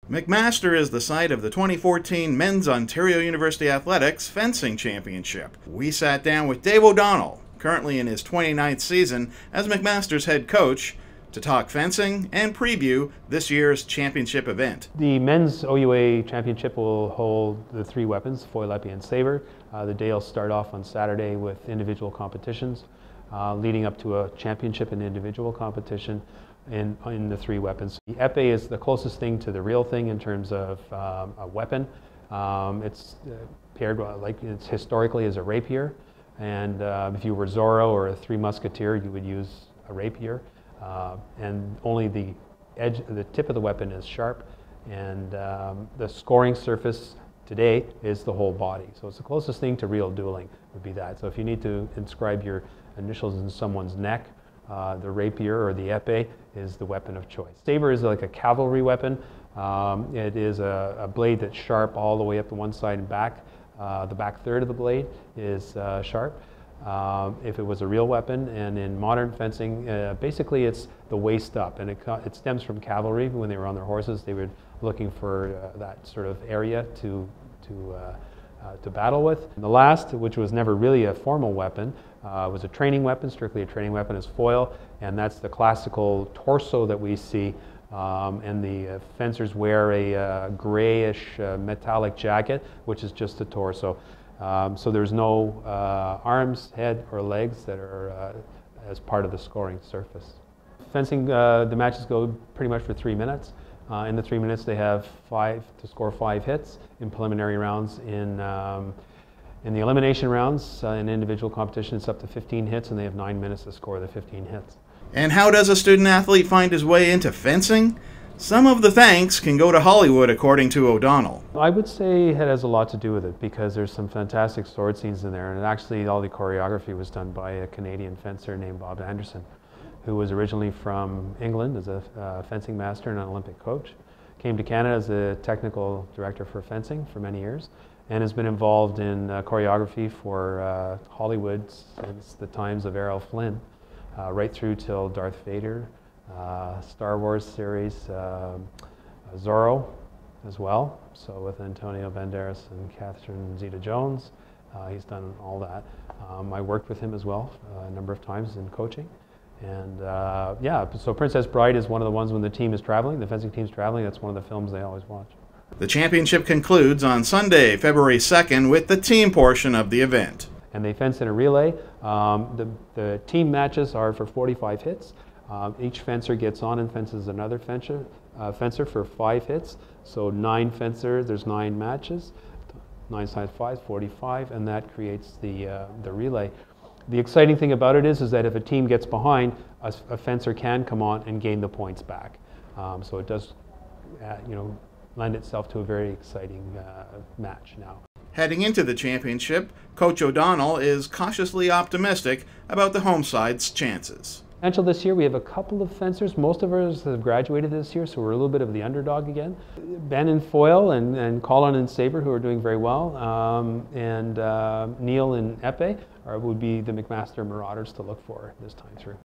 McMaster is the site of the 2014 Men's Ontario University Athletics Fencing Championship. We sat down with Dave O'Donnell, currently in his 29th season as McMaster's head coach, to talk fencing and preview this year's championship event. The men's OUA championship will hold the three weapons, foil, épée, and sabre. The day will start off on Saturday with individual competitions, leading up to a championship and individual competition in the three weapons. The épée is the closest thing to the real thing in terms of a weapon. It's paired like it's historically as a rapier, and if you were Zorro or a Three Musketeer, you would use a rapier. And only the edge, the tip of the weapon is sharp, and the scoring surface today is the whole body. So it's the closest thing to real dueling would be that. So if you need to inscribe your initials in someone's neck, the rapier or the épée is the weapon of choice. Sabre is like a cavalry weapon. It is a blade that's sharp all the way up to one side and back. The back third of the blade is sharp. If it was a real weapon, and in modern fencing, basically it's the waist up, and it stems from cavalry. When they were on their horses, they were looking for that sort of area to battle with. And the last, which was never really a formal weapon, was a training weapon, strictly a training weapon, is foil, and that's the classical torso that we see. And the fencers wear a grayish metallic jacket, which is just the torso. So there's no arms, head, or legs that are as part of the scoring surface. Fencing, the matches go pretty much for 3 minutes. In the 3 minutes they have to score 5 hits. In preliminary rounds, in the elimination rounds, in individual competition, it's up to 15 hits, and they have 9 minutes to score the 15 hits. And how does a student athlete find his way into fencing? Some of the thanks can go to Hollywood, according to O'Donnell. I would say it has a lot to do with it, because there's some fantastic sword scenes in there, and actually all the choreography was done by a Canadian fencer named Bob Anderson, who was originally from England as a fencing master and an Olympic coach. Came to Canada as a technical director for fencing for many years, and has been involved in choreography for Hollywood since the times of Errol Flynn, right through till Darth Vader, Star Wars series, Zorro as well, so with Antonio Banderas and Catherine Zeta-Jones. He's done all that. I worked with him as well a number of times in coaching. And yeah, so Princess Bride is one of the ones when the team is traveling, the fencing team's traveling, that's one of the films they always watch. The championship concludes on Sunday, February 2nd, with the team portion of the event. And they fence in a relay. The team matches are for 45 hits. Each fencer gets on and fences another fencer for 5 hits. So 9 fencers, there's 9 matches. 9 times 5 is 45, and that creates the relay. The exciting thing about it is that if a team gets behind, a fencer can come on and gain the points back. So it does lend itself to a very exciting match now. Heading into the championship, Coach O'Donnell is cautiously optimistic about the home side's chances. Potential this year, we have a couple of fencers. Most of us have graduated this year, so we're a little bit of the underdog again. Ben in foil and Colin in sabre, who are doing very well, and Neil in épée would be the McMaster Marauders to look for this time through.